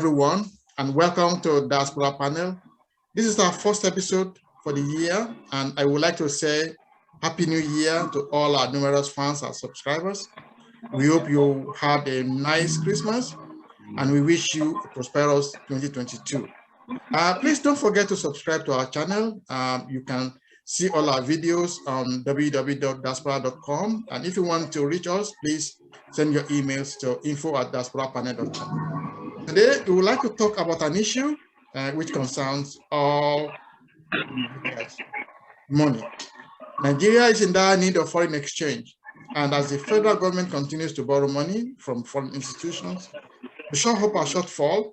everyone, and welcome to Diaspora Panel. This is our first episode for the year, and I would like to say Happy New Year to all our numerous fans and subscribers. We hope you had a nice Christmas, and we wish you a prosperous 2022. Please don't forget to subscribe to our channel. You can see all our videos on www.diaspora.com, and if you want to reach us, please send your emails to info@diasporapanel.com. Today, we would like to talk about an issue which concerns all money. Nigeria is in dire need of foreign exchange, and as the federal government continues to borrow money from foreign institutions, the shortfall,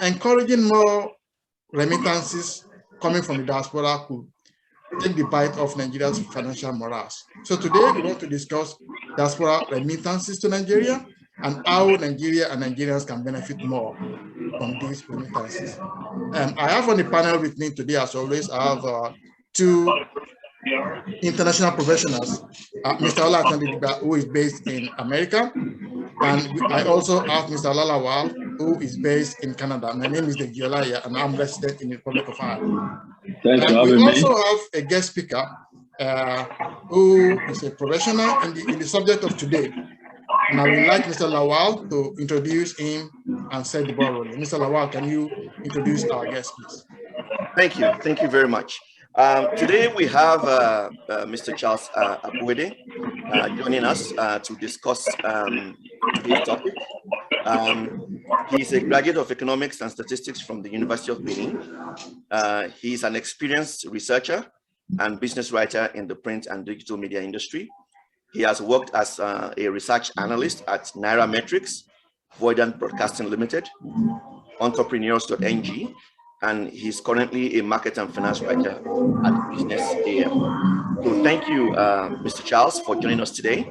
encouraging more remittances coming from the diaspora could take the bite of Nigeria's financial morass. So today we want to discuss diaspora remittances to Nigeria and how Nigeria and Nigerians can benefit more from these remittances. I have on the panel with me today, as always, I have two international professionals, Mr. Ola Atandidiba, who is based in America, and I also have Mr. Lalawal, who is based in Canada. My name is Degiolaya, and I'm resident in the Republic of Ireland. Thanks for having me. We also have a guest speaker who is a professional in the subject of today. And I would like Mr. Lawal to introduce him and set the ball rolling. Mr. Lawal, can you introduce our guest, please? Thank you. Thank you very much. Today we have Mr. Charles Abuede joining us to discuss today's topic. He's a graduate of economics and statistics from the University of Benin. He's an experienced researcher and business writer in the print and digital media industry. He has worked as a research analyst at Nairametrics, Voidant Broadcasting Limited, Entrepreneurs.ng, and he's currently a market and finance writer at Business AM. So thank you, Mr. Charles, for joining us today.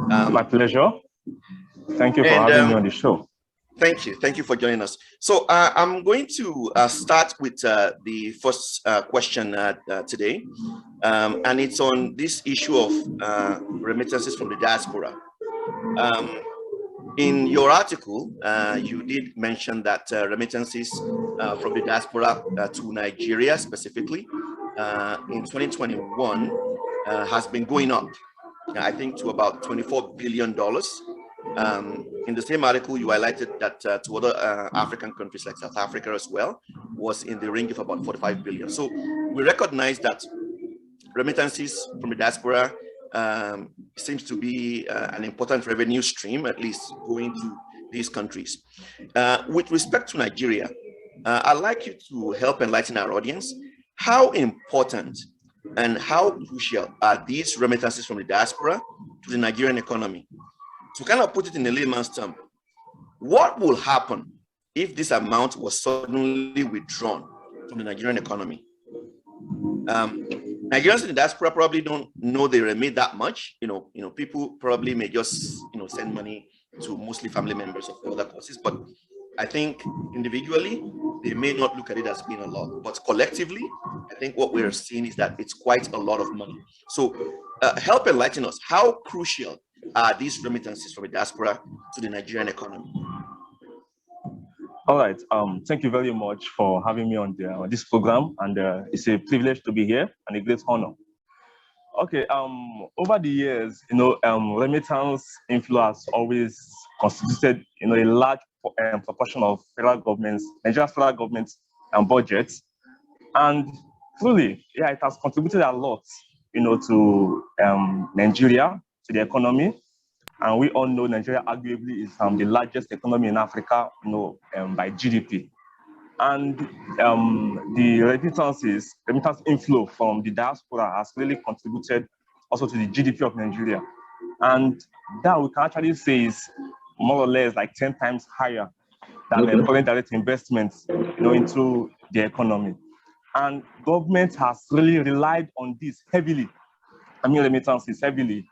My pleasure. Thank you for having me on the show. Thank you. Thank you for joining us. So I'm going to start with the first question today, and it's on this issue of remittances from the diaspora. In your article, you did mention that remittances from the diaspora to Nigeria specifically in 2021 has been going up, I think, to about $24 billion. In the same article, you highlighted that to other African countries like South Africa as well was in the range of about 45 billion. So we recognize that remittances from the diaspora seems to be an important revenue stream, at least going to these countries. With respect to Nigeria, I'd like you to help enlighten our audience. How important and how crucial are these remittances from the diaspora to the Nigerian economy? To kind of put it in a layman's term, what will happen if this amount was suddenly withdrawn from the Nigerian economy? Nigerians in the diaspora probably don't know they remit that much. People probably may just send money to mostly family members of other causes, but I think individually they may not look at it as being a lot, but collectively, I think what we're seeing is that it's quite a lot of money. So help enlighten us. How crucial are these remittances from the diaspora to the Nigerian economy? All right. Thank you very much for having me on this program, and it's a privilege to be here and a great honor. Okay. Over the years, remittance inflow has always constituted, a large proportion of federal governments, Nigerian federal government's budgets, and truly, yeah, it has contributed a lot, to Nigeria, to the economy. And we all know Nigeria arguably is the largest economy in Africa, by GDP. And the remittance inflow from the diaspora has really contributed also to the GDP of Nigeria. And that we can actually say is more or less like 10 times higher than the foreign direct investments, into the economy. And government has really relied on this heavily. Remittances heavily,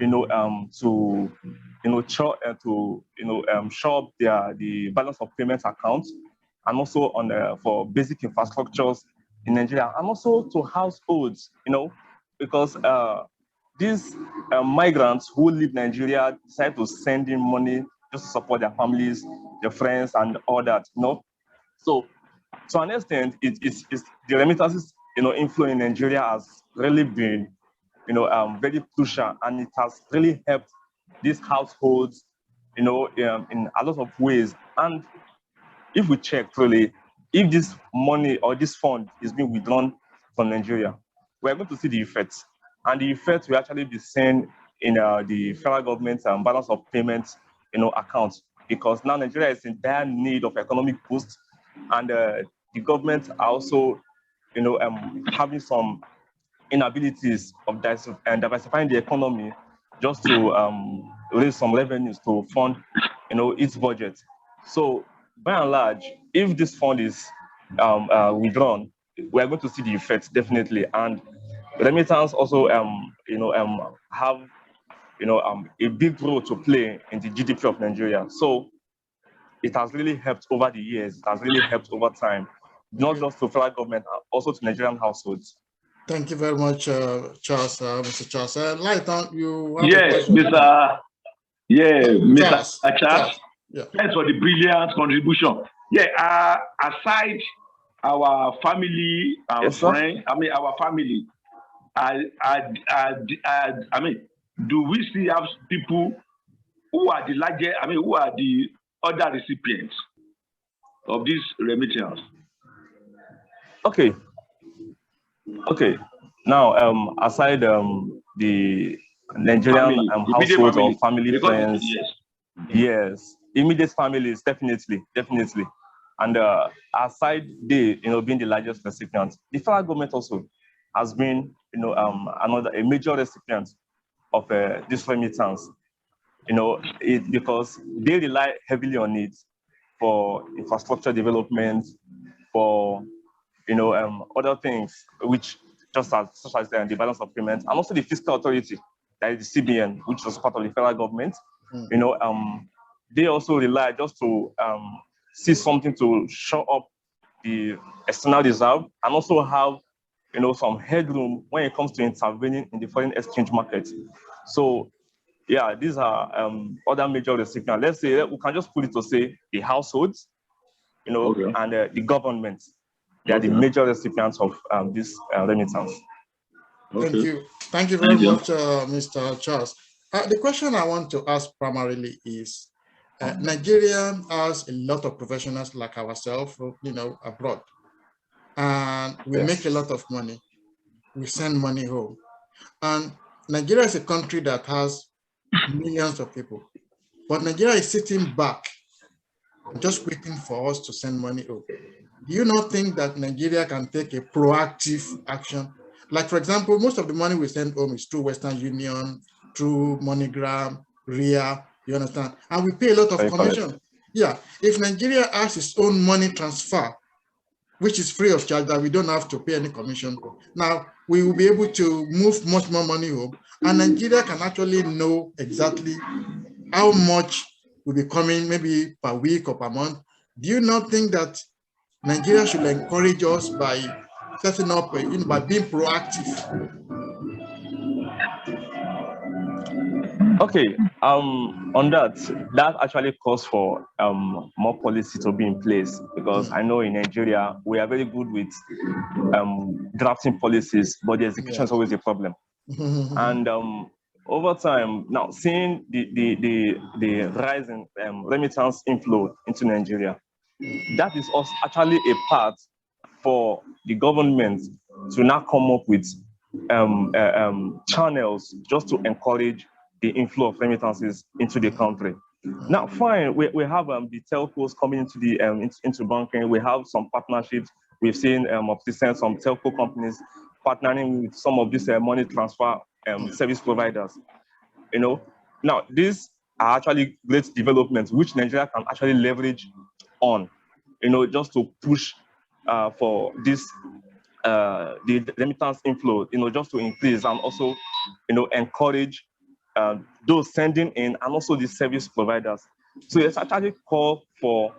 to shore up the balance of payments accounts, and also on for basic infrastructures in Nigeria, and also to households, because these migrants who leave Nigeria decide to send in money just to support their families, their friends, and all that. So to an extent, it's the remittances inflow in Nigeria has really been very crucial, and it has really helped these households in a lot of ways. And if we check truly, if this money or this fund is being withdrawn from Nigeria, we're going to see the effects. And the effects will actually be seen in the federal government balance of payments account, because now Nigeria is in dire need of economic boost, and the government are also having some inabilities of diversifying the economy just to raise some revenues to fund its budget. So by and large, if this fund is withdrawn, we are going to see the effects definitely. And remittance also have a big role to play in the GDP of Nigeria. So it has really helped over the years. It has really helped over time, not just to federal government, also to Nigerian households. Thank you very much, Charles, Mr. Charles. Lighton, you have yes, Mr. Charles. Yeah. Thanks for the brilliant contribution. Yeah, aside our family, our friends, our family, do we still have people who are the largest, who are the other recipients of this remittance? Okay. Now, aside the Nigerian households or family friends, yes, immediate families, definitely. And aside they, being the largest recipient, the federal government also has been, a major recipient of this remittance. Because they rely heavily on it for infrastructure development, for other things, which such as the balance of payments, and also the fiscal authority, that is the CBN, which was part of the federal government. They also rely just to see something to show up the external reserve, and also have some headroom when it comes to intervening in the foreign exchange market. So yeah, these are other major recipients. Let's say we can just put it to say the households, and the government. They are the major recipients of this remittance. Thank you very much, Mr. Charles. The question I want to ask primarily is, Nigeria has a lot of professionals like ourselves, abroad, and we make a lot of money. We send money home, and Nigeria is a country that has millions of people, but Nigeria is sitting back, just waiting for us to send money home. Do you not think that Nigeria can take a proactive action? Like, for example, most of the money we send home is through Western Union, through MoneyGram, RIA, you understand? And we pay a lot of commission. Yeah, if Nigeria has its own money transfer, which is free of charge, that we don't have to pay any commission, now we will be able to move much more money home, and Nigeria can actually know exactly how much will be coming, maybe per week or per month. Do you not think that Nigeria should encourage us by setting up, by being proactive? Okay, on that actually calls for more policy to be in place, because I know in Nigeria we are very good with drafting policies, but the execution is always a problem. And over time, now seeing the rise in remittance inflow into Nigeria, that is also actually a part for the government to now come up with channels just to encourage the inflow of remittances into the country. Now, fine, we have the telcos coming into the into banking. We have some partnerships. We've seen some telco companies partnering with some of these money transfer service providers. Now these are actually great developments which Nigeria can actually leverage on, just to push for this the remittance inflow, just to increase, and also encourage those sending in, and also the service providers. So it's actually called for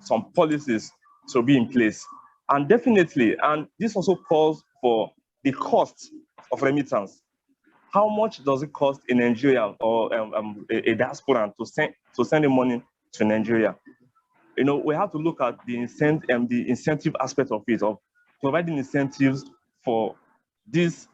some policies to be in place, and definitely, and this also calls for the cost of remittance. how much does it cost in Nigeria or a diasporan to send the money to Nigeria? You know, we have to look at the incentive aspect of it, of providing incentives for these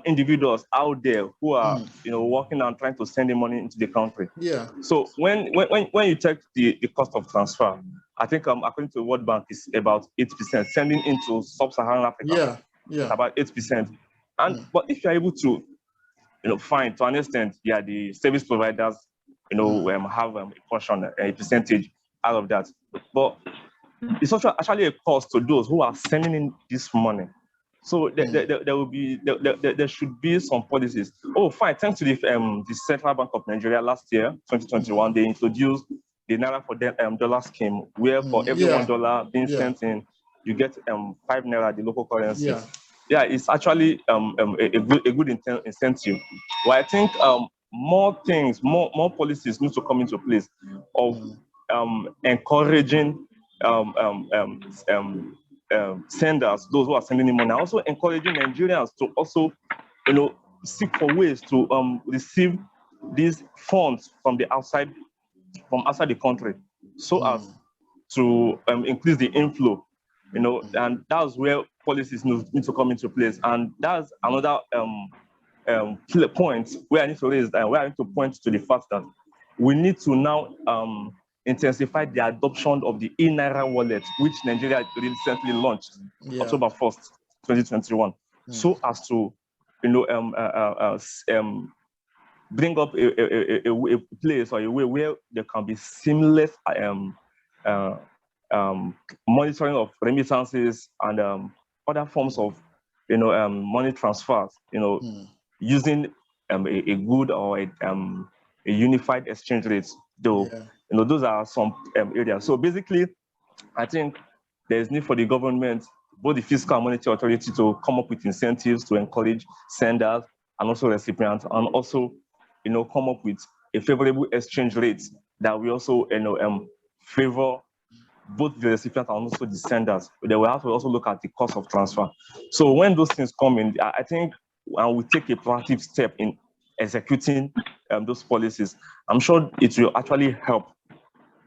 individuals out there who are, you know, working and trying to send the money into the country. Yeah. So when you check the cost of transfer, I think according to the World Bank, is about 8%. Sending into sub-Saharan Africa, it's about 8%. And but if you're able to, you know, find to an extent, yeah, the service providers, you know, have a portion, a percentage out of that. But it's also actually a cost to those who are sending in this money. So there should be some policies. Oh, fine. Thanks to the Central Bank of Nigeria last year, 2021, they introduced the Naira for dollar scheme, where for every $1 being sent in, you get 5 Naira, the local currency. Yeah, it's actually a good incentive. Well, I think more things, more policies need to come into place of encouraging senders, those who are sending the money, also encouraging Nigerians to also, you know, seek for ways to receive these funds from outside the country, so as to increase the inflow, you know, and that's where policies need to come into place. And that's another point where I need to raise, where I need to point to the fact that we need to now intensify the adoption of the e-Naira wallet, which Nigeria recently launched, October 1st, 2021, so as to, you know, bring up a place or a way where there can be seamless monitoring of remittances and other forms of, you know, money transfers, you know, using a good or a unified exchange rate, though. You know, those are some areas. So basically, I think there's need for the government, both the fiscal and monetary authority, to come up with incentives to encourage senders and also recipients, and also, you know, come up with a favorable exchange rate that we also, you know, favor both the recipients and also the senders. They will have to also look at the cost of transfer. So when those things come in, I think we take a proactive step in executing those policies, I'm sure it will actually help,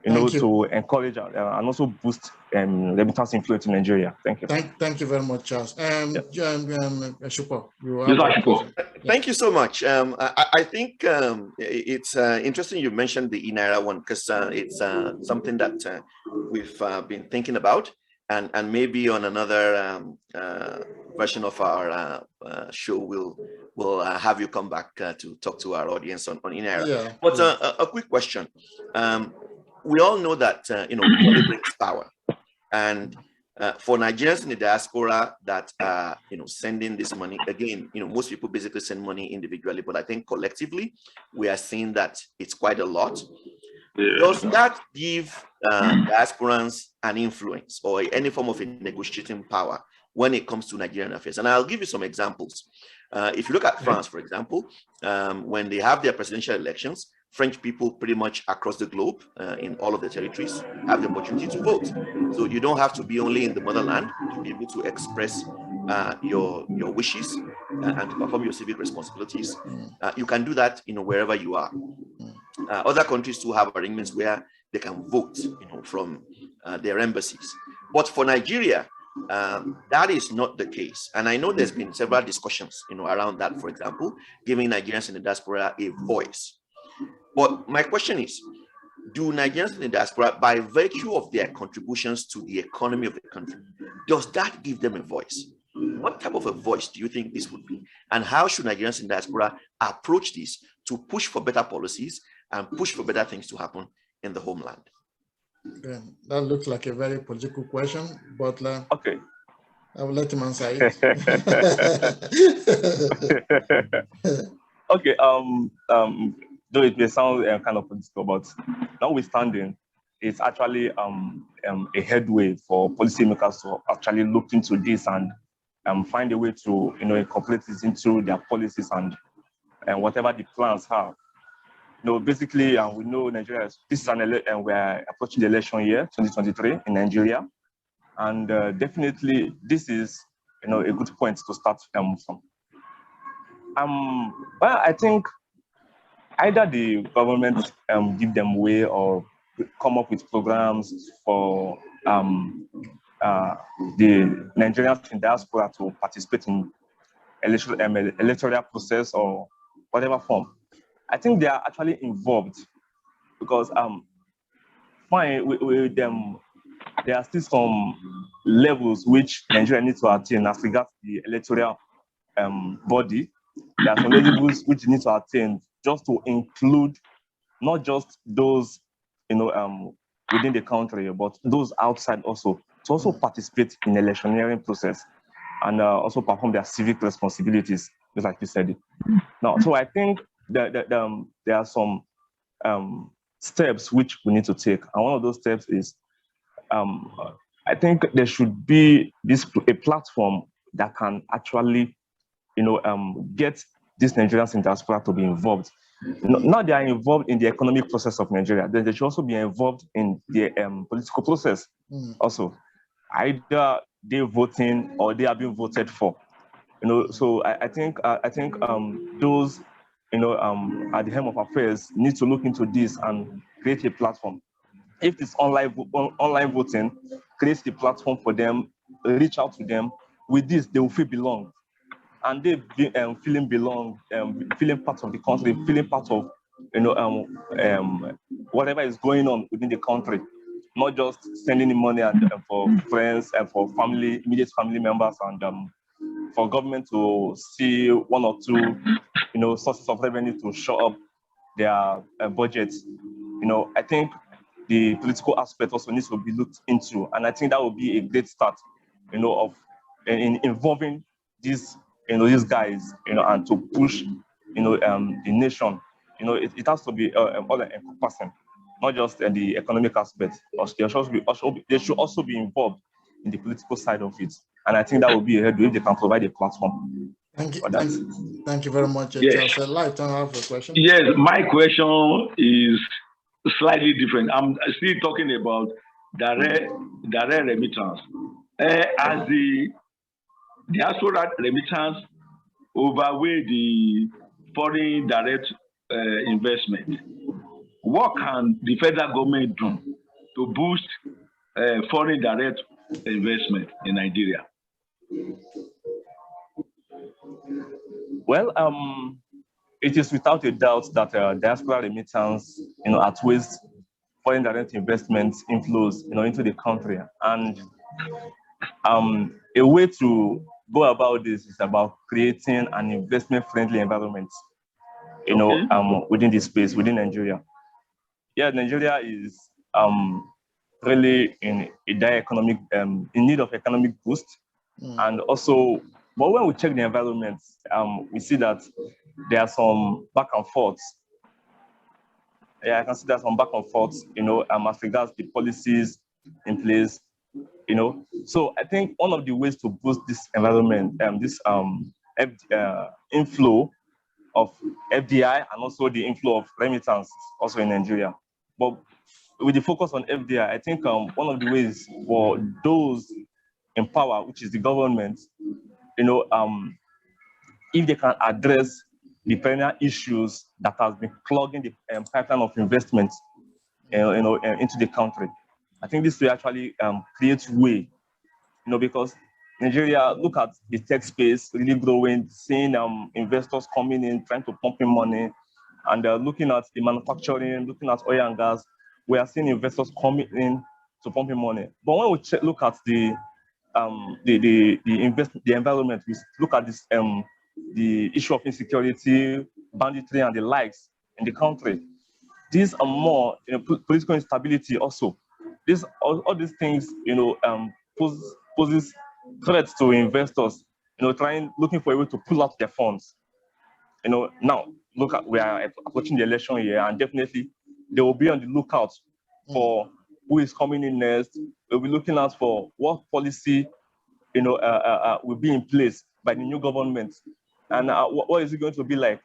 you know, to encourage and also boost remittance inflow to Nigeria. Thank you. Thank you very much, Charles. Shupo, thank you so much. I think it's interesting you mentioned the e-Naira one, because it's something that we've been thinking about, and maybe on another version of our show we'll have you come back to talk to our audience on e-Naira. But a quick question. We all know that you know, money brings power, and for Nigerians in the diaspora that are, you know, sending this money, again, you know, most people basically send money individually, but I think collectively we are seeing that it's quite a lot. Does that give diasporans an influence or any form of a negotiating power when it comes to Nigerian affairs? And I'll give you some examples. If you look at France, for example, when they have their presidential elections, French people pretty much across the globe, in all of the territories, have the opportunity to vote. So you don't have to be only in the motherland to be able to express your wishes and to perform your civic responsibilities. You can do that, you know, wherever you are. Other countries too have arrangements where they can vote, you know, from their embassies. But for Nigeria, that is not the case. And I know there's been several discussions, you know, around that, for example, giving Nigerians in the diaspora a voice. But my question is, do Nigerians in the diaspora, by virtue of their contributions to the economy of the country, does that give them a voice? What type of a voice do you think this would be? And how should Nigerians in the diaspora approach this to push for better policies and push for better things to happen in the homeland? That looks like a very political question, but okay, I will let him answer it. Okay, though it may sound kind of political, but notwithstanding, it's actually a headway for policymakers to actually look into this and find a way to, you know, incorporate this into their policies and whatever the plans have. You know, basically, we know Nigeria, this is we're approaching the election year, 2023 in Nigeria. And definitely this is, you know, a good point to start from. Well, I think either the government give them way or come up with programs for the Nigerians in diaspora to participate in electoral process or whatever form. I think they are actually involved because fine with them, there are still some levels which Nigeria needs to attain as regards the electoral body. There are some levels which you need to attain just to include not just those, within the country, but those outside also, to also participate in electioneering process and also perform their civic responsibilities, just like you said. Now, so I think that there are some steps which we need to take, and one of those steps is I think there should be a platform that can actually, get these Nigerians in diaspora to be involved. Now they are involved in the economic process of Nigeria, then they should also be involved in the political process also. Either they're voting or they are being voted for. So I think those, at the helm of affairs need to look into this and create a platform. If it's online voting, create the platform for them, reach out to them. With this, they will feel belong. And they feeling belong, feeling part of the country, feeling part of whatever is going on within the country, not just sending the money and for friends and for family, immediate family members, and for government to see one or two sources of revenue to show up their budgets. I think the political aspect also needs to be looked into, and I think that will be a great start, of in involving these guys, and to push, the nation. It has to be all encompassing, not just the economic aspect. They should also be involved in the political side of it, and I think that would be a headway if they can provide a platform. Thank you. Thank you very much. Yes. I'd like to have a question. Yes, my question is slightly different. I'm still talking about direct remittance. As the diaspora remittance overweigh the foreign direct investment, what can the federal government do to boost foreign direct investment in Nigeria? Well, it is without a doubt that diaspora remittance, outweighs foreign direct investment inflows, into the country. And a way to go about this is about creating an investment-friendly environment, within this space, within Nigeria. Yeah, Nigeria is really in a dire economic, in need of economic boost, and also. But when we check the environment, we see that there are some back and forths. Yeah, I can see there's some back and forths, as regards the policies in place, So I think one of the ways to boost this environment, this inflow of FDI and also the inflow of remittance also in Nigeria. But with the focus on FDI, I think one of the ways for those in power, which is the government, if they can address the perennial issues that has been clogging the pipeline of investments, into the country, I think this will actually create way, because Nigeria, look at the tech space really growing, seeing investors coming in, trying to pump in money, and looking at the manufacturing, looking at oil and gas, we are seeing investors coming in to pump in money. But when we look at the environment, we look at this the issue of insecurity, banditry, and the likes in the country. These are more political instability also. All these things poses threats to investors. Looking for a way to pull out their funds. Now we are approaching the election year, and definitely they will be on the lookout for who is coming in next. They'll be looking out for what policy will be in place by the new government, and what is it going to be like.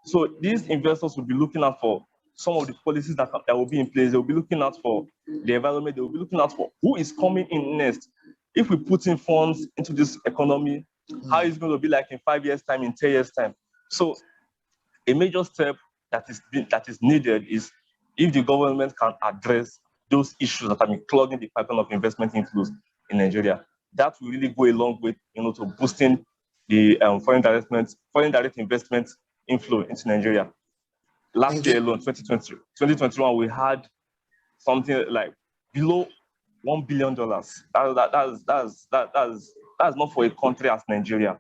So these investors will be looking out for some of the policies that will be in place. They'll be looking out for the environment. They'll be looking out for who is coming in next. If we put in funds into this economy, How is it going to be like in 5 years' time, in 10 years' time? So a major step that is needed is if the government can address those issues that have been clogging the pipeline of investment inflows in Nigeria. That will really go a long way, to boosting the foreign direct investment inflow into Nigeria. Last year alone, 2021, we had something like below $1 billion. That's not for a country as Nigeria.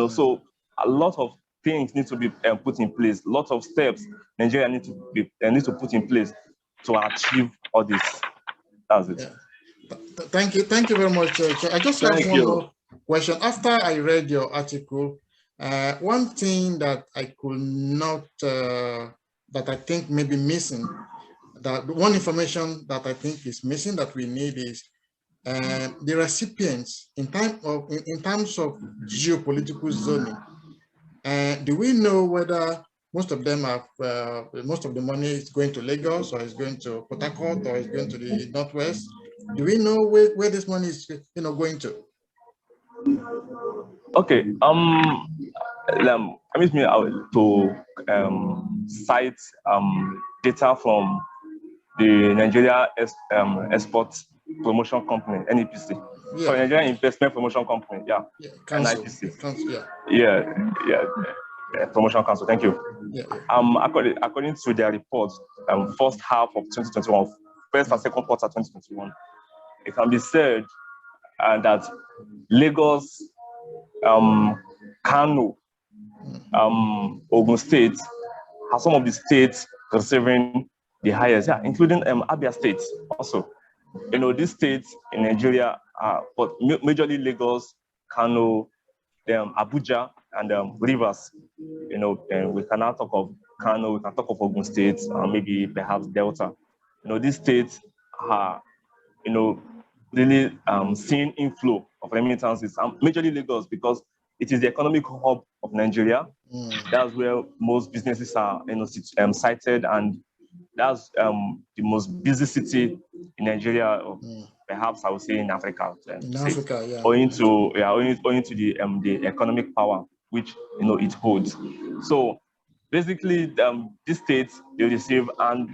So a lot of things need to be put in place. Lots of steps Nigeria need to put in place to achieve all this. That's it. Yeah. Thank you very much. I just have one more question. After I read your article, one thing that I could not, that I think may be missing, that one information that I think is missing that we need is the recipients in terms of geopolitical zoning. Do we know whether most of them have most of the money is going to Lagos, or is going to Port Harcourt, or is going to the Northwest? Do we know where this money is going to? Okay. Permit me to cite data from the Nigeria Export Promotion Company, NEPC. Yeah. So Nigerian Investment Promotion Company, NIPC. Promotion Council. Thank you. According to their report, first half of 2021, first and second quarter 2021, it can be said that Lagos, Kano, Ogun State are some of the states receiving the highest, including Abia State also. These states in Nigeria are, but majorly Lagos, Kano, Abuja, and Rivers. And we can now talk of Kano, we can talk of Ogun State, maybe perhaps Delta. These states are, really seeing inflow of remittances, majorly Lagos, because it is the economic hub of Nigeria. That's where most businesses are, sited, and that's the most busy city in Nigeria, or perhaps I would say in Africa. Owing to the economic power which it holds. So basically, these states they receive, and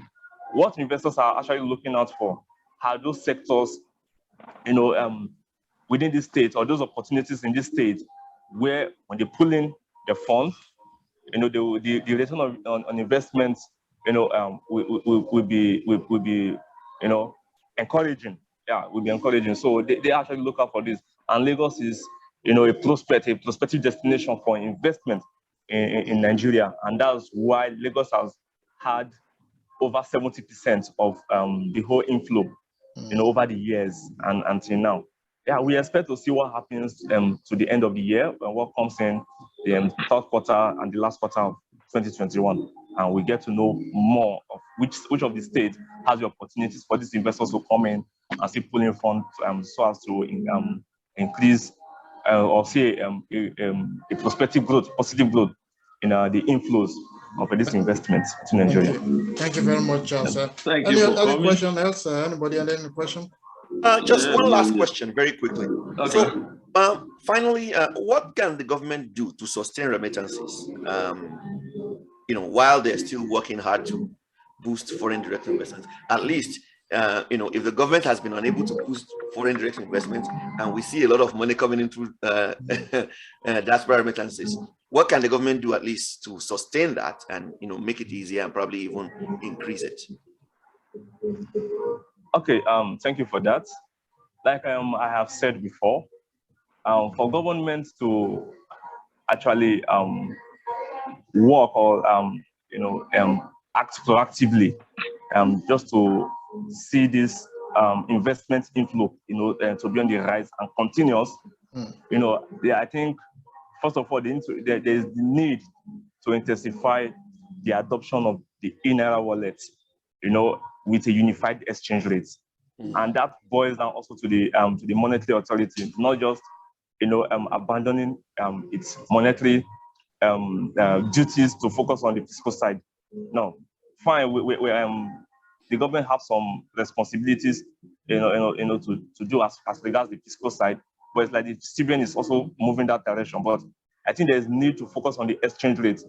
what investors are actually looking out for are those sectors, within this state, or those opportunities in this state, where when they pull in the funds, the return on investments, will be encouraging. Yeah, will be encouraging. So they actually look out for this. And Lagos is, a prospective destination for investment in Nigeria, and that's why Lagos has had over 70% of the whole inflow, over the years and until now. Yeah, we expect to see what happens to the end of the year and what comes in the third quarter and the last quarter of 2021, and we get to know more of which of the states has the opportunities for these investors to come in and see pulling funds so as to increase or see a prospective growth, positive growth in the inflows of these investments to Nigeria. Thank you very much, sir. Any other question else? Anybody have any question? Just one last question, very quickly. Okay. So, finally, what can the government do to sustain remittances? While they're still working hard to boost foreign direct investments, at least, if the government has been unable to boost foreign direct investments, and we see a lot of money coming in through diaspora remittances, what can the government do at least to sustain that and make it easier and probably even increase it? Okay, thank you for that. Like I have said before, for government to actually work or act proactively, just to see this investment inflow, to be on the rise and continuous, I think first of all, there is the need to intensify the adoption of the e-Naira wallet, with a unified exchange rate. And that boils down also to the monetary authority, not just abandoning its monetary duties to focus on the fiscal side. No, fine. The government have some responsibilities, to do as regards the fiscal side, but it's like the CBN is also moving that direction. But I think there's need to focus on the exchange rate,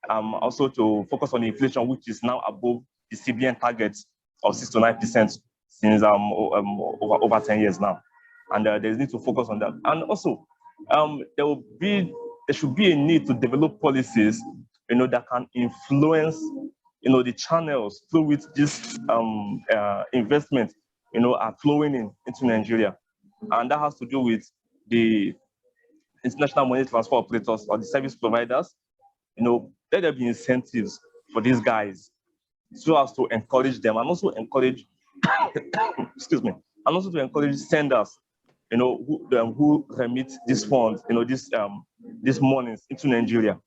also to focus on the inflation, which is now above the CBN target of 6 to 9% since over 10 years now. And there's need to focus on that. And also, there should be a need to develop policies, that can influence, the channels through which this investment, are flowing into Nigeria. And that has to do with the international money transfer operators or the service providers. Let there be incentives for these guys so as to encourage them and also encourage, excuse me, and also to encourage senders, who remit these funds, these monies into Nigeria,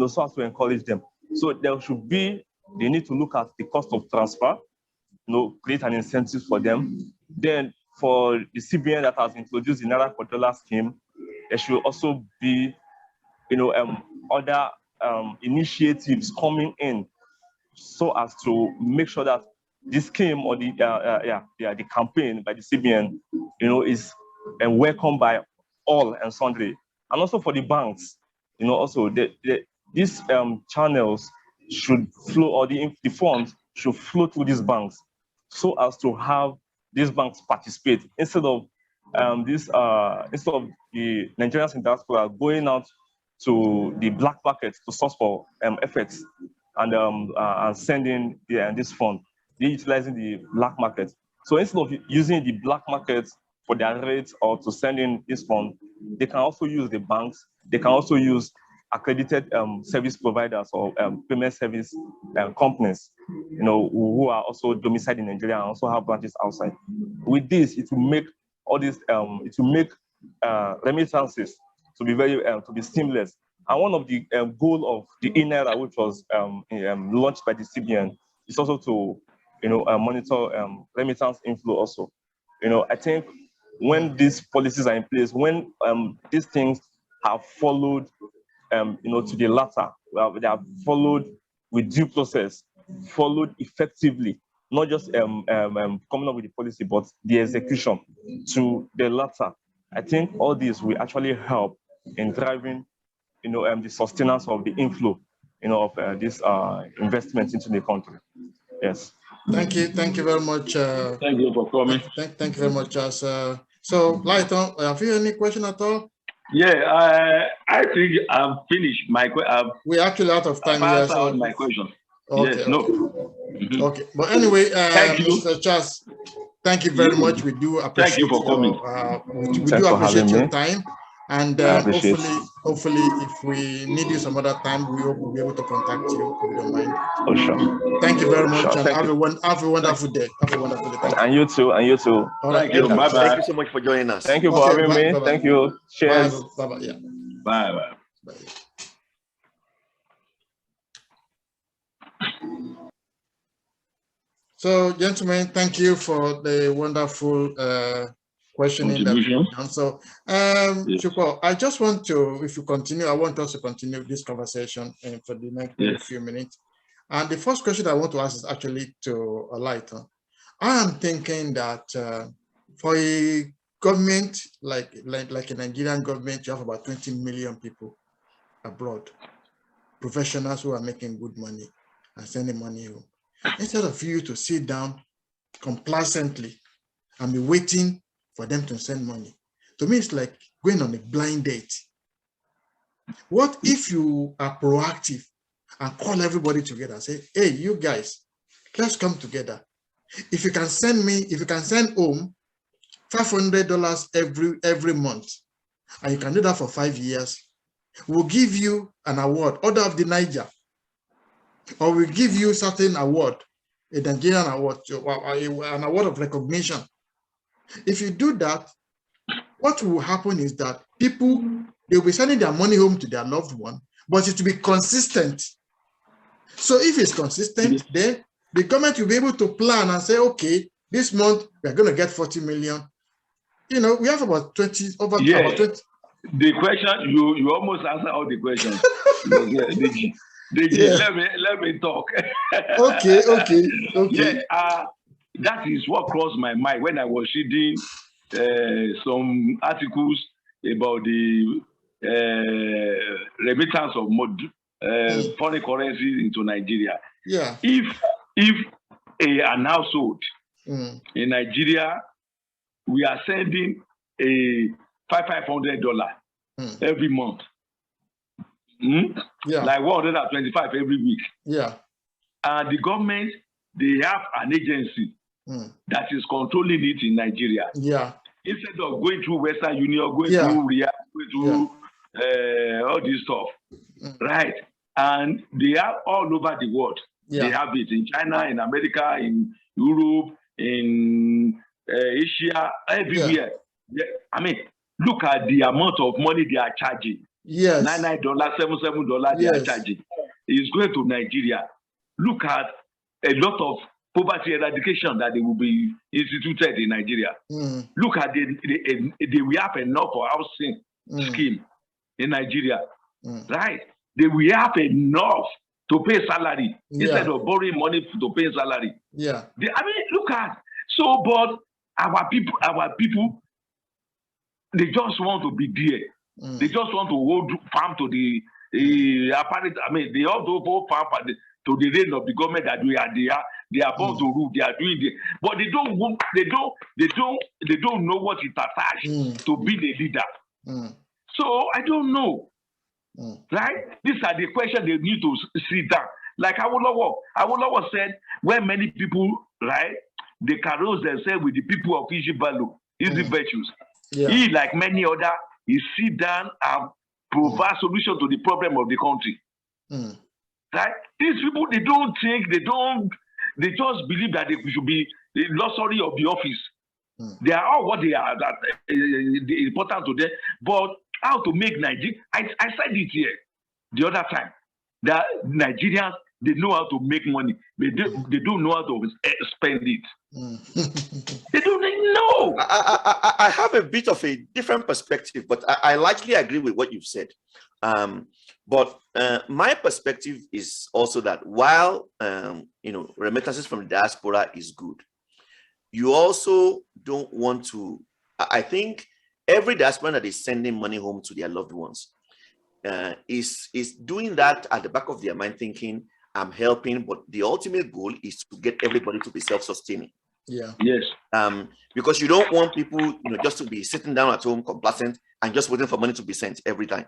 so as to encourage them. So there should be, they need to look at the cost of transfer, create an incentive for them. Then for the CBN that has introduced the Naira per dollar scheme, there should also be, other initiatives coming in so as to make sure that this scheme or the campaign by the CBN, is welcomed by all and sundry. And also for the banks, also these channels should flow, or the funds should flow through these banks so as to have these banks participate instead of the Nigerians in diaspora going out to the black market to source for efforts and sending this fund. They're utilizing the black market. So instead of using the black market for their rates or to send in this fund, they can also use the banks. They can also use accredited service providers or payment service companies, who are also domiciled in Nigeria and also have branches outside. With this, it will make all this, it will make remittances to be very to be seamless. And one of the goal of the e-Naira, which was launched by the CBN, is also to monitor remittance inflow. Also, I think when these policies are in place, when these things have followed, to the latter, they have followed with due process, followed effectively, not just coming up with the policy, but the execution to the latter. I think all this will actually help in driving, the sustenance of the inflow, of this investment into the country. Yes. Thank you very much. Thank you for coming. Thank you very much, Charles. So, Lighton, have you any question at all? Yeah, I think I've finished my question. We're actually out of time here. So my question. Okay, yes, okay. No. Okay, but anyway, thank you, Mr. Charles. Thank you very much. We do appreciate. Thank you for coming. We do appreciate your time, and hopefully, if we need you some other time, we hope we'll be able to contact you. If you don't mind. Oh, sure. Thank you very much, sure. and have a wonderful day. Have a wonderful day. Thank you. And you too. And you too. All right. Thank you. Bye bye. Thank you so much for joining us. Thank you for having me. Bye-bye. Thank you. Cheers. Bye bye. Yeah. Bye bye. Bye. So, gentlemen, thank you for the wonderful questioning that you've done. So, Yes. Chukwu, I just want to, if you continue, I want us to continue this conversation for the next few minutes. And the first question I want to ask is actually to Lighton. I am thinking that for a government like a Nigerian government, you have about 20 million people abroad, professionals who are making good money and sending money home. Instead of you to sit down complacently and be waiting for them to send money, to me it's like going on a blind date. What if you are proactive and call everybody together and say, hey, you guys, let's come together. If you can send home $500 every month, and you can do that for 5 years, we'll give you an award, Order of the Niger, or we'll give you certain award, a Nigerian award, an award of recognition. If you do that, what will happen is that people, they'll be sending their money home to their loved one, but it will be consistent. So if it's consistent, then the government will be able to plan and say, okay, this month we're going to get 40 million. We have about 20, over about 20. The question, you almost answered all the questions. Let me talk. Okay. Yeah, that is what crossed my mind when I was reading some articles about the remittance of foreign currency into Nigeria. Yeah. If an household in Nigeria, we are sending a $500 every month. Yeah. Like 125 every week. Yeah. And the government, they have an agency that is controlling it in Nigeria. Yeah. Instead of going through Western Union, going through Riyadh, going through all this stuff, right? And they are all over the world. Yeah. They have it in China, in America, in Europe, in Asia, everywhere. Yeah. I mean, look at the amount of money they are charging. Yes. $99, $77 they are charging. It's going to Nigeria. Look at a lot of poverty eradication that they will be instituted in Nigeria. Look at we have enough for housing scheme in Nigeria, right? They will have enough to pay salary instead of borrowing money to pay salary. Yeah. I mean, look at but our people, they just want to be there. They just want to hold farm to the apparent. I mean, they also hold farm to the reign of the government that they are about to rule. They are doing it, but they don't know what it attached to be the leader. So I don't know. Right? These are the questions they need to sit down. Like Awolowo said, when many people, right, they carouse themselves with the people of easy value, easy virtues. Yeah. He, like many other, he sit down and provide solution to the problem of the country. Right? These people, they don't think, they just believe that they should be the luxury of the office. They are all what they are, that important to them. But how to make Nigeria, I said it here the other time, that Nigerians, they know how to make money. They don't know how to spend it. They don't know. I have a bit of a different perspective, but I largely agree with what you've said. But my perspective is also that while remittances from the diaspora is good, you also don't want to. I think every diaspora that is sending money home to their loved ones is doing that at the back of their mind, thinking, I'm helping, but the ultimate goal is to get everybody to be self-sustaining. Yeah. Yes. Because you don't want people, just to be sitting down at home complacent and just waiting for money to be sent every time.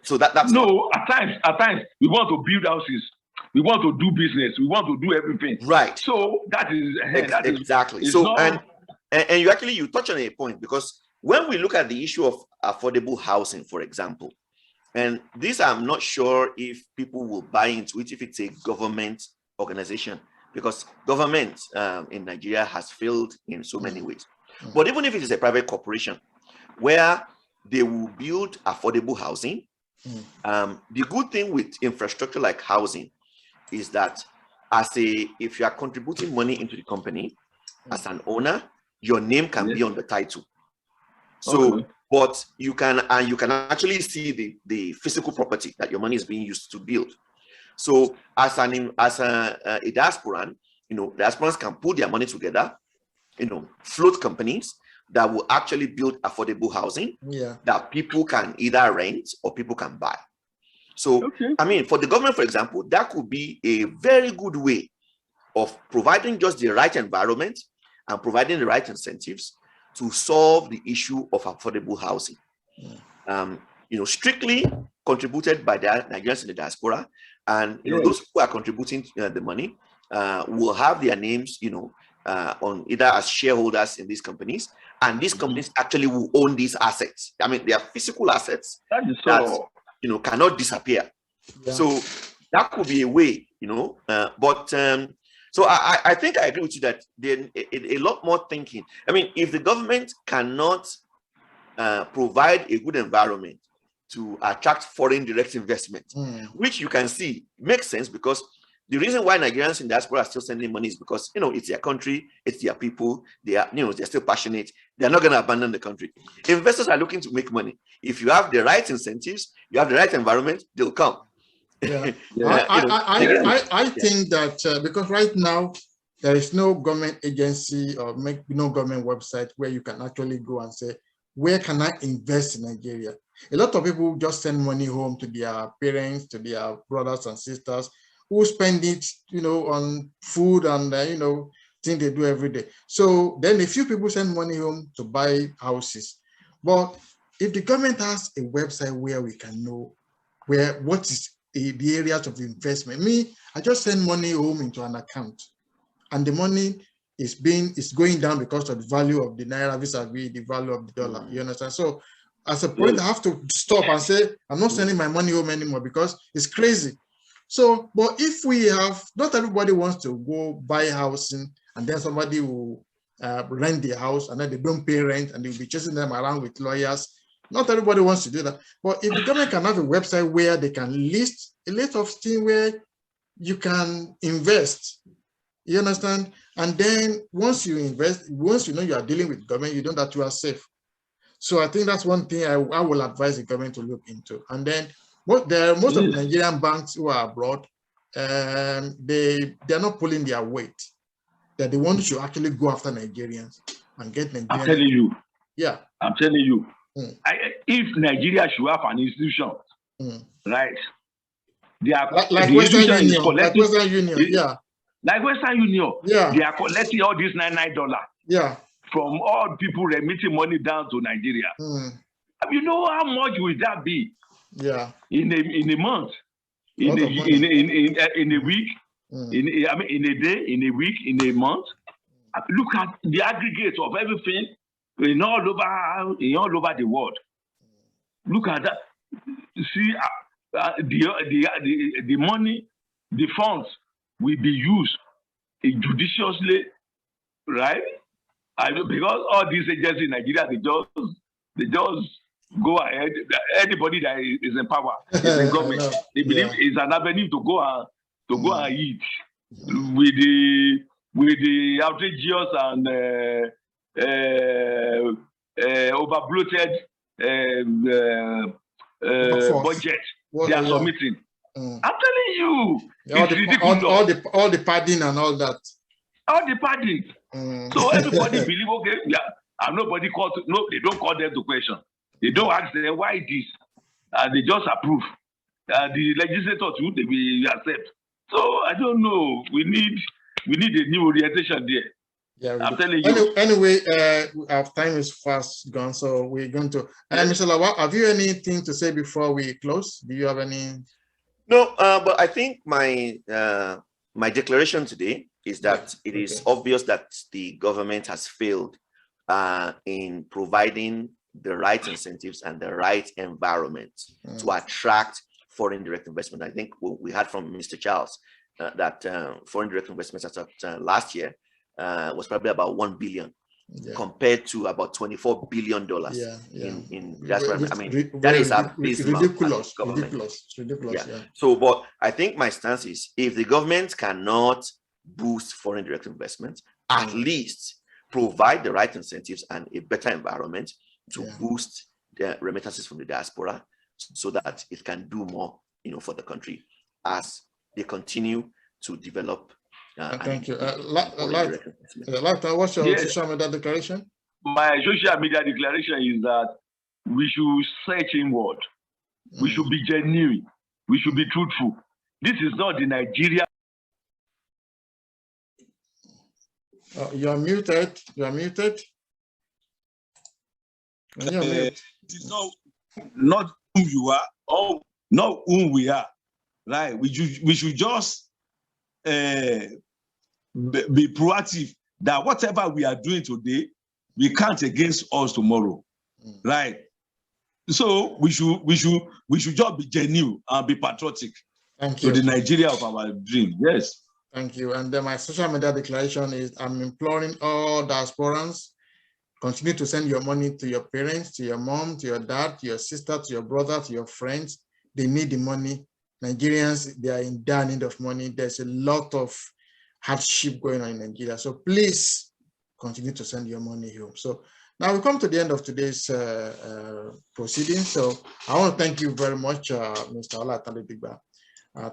So that's no. At times we want to build houses, we want to do business, we want to do everything. Right. So that is exactly. So and you touch on a point, because when we look at the issue of affordable housing, for example, and this I'm not sure if people will buy into it if it's a government organization, because government in Nigeria has failed in so many ways. But even if it is a private corporation where they will build affordable housing, the good thing with infrastructure like housing is that if you are contributing money into the company as an owner, your name can be on the title. So, but you can actually see the physical property that your money is being used to build. So, as a diasporan, diasporans can put their money together, float companies that will actually build affordable housing that people can either rent or people can buy. So, I mean, for the government, for example, that could be a very good way of providing just the right environment and providing the right incentives to solve the issue of affordable housing. Strictly contributed by the Nigerians in the diaspora, and those who are contributing the money will have their names, on either as shareholders in these companies, and these companies actually will own these assets. I mean, they are physical assets that cannot disappear. So that could be a way, so I think I agree with you that there's a lot more thinking. I mean, if the government cannot provide a good environment to attract foreign direct investment, which you can see makes sense, because the reason why Nigerians in diaspora are still sending money is because it's their country, it's their people, they are they're still passionate, they're not going to abandon the country. Investors are looking to make money. If you have the right incentives, you have the right environment, they'll come. I think that because right now There is no government agency or no government website where you can actually go and say, where can I invest in Nigeria? A lot of people just send money home to their parents, to their brothers and sisters, who spend it, on food and, things they do every day. So then a few people send money home to buy houses. But if the government has a website where we can know what is the areas of investment. I just send money home into an account, and the money is going down because of the value of the naira vis-a-vis the value of the dollar. You understand? So as a point, I have to stop and say, I'm not sending my money home anymore because it's crazy. So, but if we have, not everybody wants to go buy housing and then somebody will rent the house and then they don't pay rent and they'll be chasing them around with lawyers. Not everybody wants to do that. But if the government can have a website where they can list a list of things where you can invest, you understand? And then once you invest, once you know you are dealing with government, you know that you are safe. So I think that's one thing I will advise the government to look into. And then most of the Nigerian banks who are abroad, they're not pulling their weight. They're the ones who actually go after Nigerians and get Nigerians. I'm telling you. Yeah. I'm telling you. If Nigeria should have an institution, right? They are like Western Union, like Western Union, yeah. Like Western Union, yeah. They are collecting all this $99. Yeah. From all people remitting money down to Nigeria. You know how much will that be? Yeah. In a month, in a week, in a day, in a week, in a month. Look at the aggregate of everything in all over the world. Look at that. See, the money, the funds will be used judiciously, right? Because all these agencies in Nigeria, they just go ahead. Anybody that is in power, is in government, they believe it's an avenue to go and eat with the outrageous and over bloated budget they are submitting. I'm telling you, it's ridiculous. All the padding and all that. All the padding. So everybody believe, okay, yeah, and nobody they don't call them to question. They don't ask them why this, and they just approve. The legislator too, they will accept. So I don't know. We need a new orientation there. Yeah, I'm telling you. Anyway, our time is fast gone, so we're going to. Mr. Lawal, have you anything to say before we close? Do you have any? No, but I think my declaration today is that it is obvious that the government has failed in providing the right incentives and the right environment to attract foreign direct investment. I think we heard from Mr. Charles that foreign direct investments as of last year was probably about 1 billion compared to about $24 billion in diaspora. I mean, that is ridiculous. Yeah. So, but I think my stance is, if the government cannot boost foreign direct investment, at least provide the right incentives and a better environment to boost the remittances from the diaspora, so that it can do more, for the country as they continue to develop. Thank you. What's your social media declaration? My social media declaration is that we should search inward. We should be genuine. We should be truthful. This is not the Nigeria. You're muted. You're muted. It is not whom you are, or not whom we are. Right? We should just be proactive that whatever we are doing today, we can't against us tomorrow. Right? So we should just be genuine and be patriotic to the Nigeria of our dream. Yes. Thank you. And then my social media declaration is, I'm imploring all diasporans, continue to send your money to your parents, to your mom, to your dad, to your sister, to your brother, to your friends. They need the money. Nigerians, they are in dire need of money. There's a lot of hardship going on in Nigeria. So please continue to send your money home. So now we come to the end of today's proceedings. So I want to thank you very much, Mr. Ola Talidigba.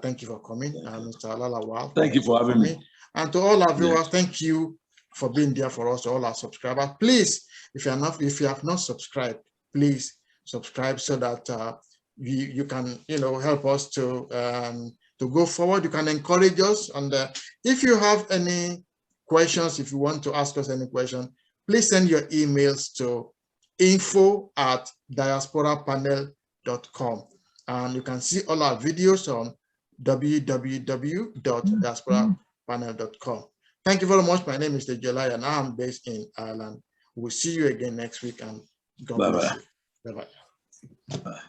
Thank you for coming, Mr. Lawal. Thank you for having me. And to all our viewers, thank you for being there for us, to all our subscribers. Please, if you have not subscribed, please subscribe so that you can, help us to go forward. You can encourage us. And if you have any questions, if you want to ask us any question, please send your emails to info@diasporapanel.com. And you can see all our videos on www.diasporapanel.com. Thank you very much. My name is Dejola, and I'm based in Ireland. We'll see you again next week, and God bless you. Bye-bye. Bye.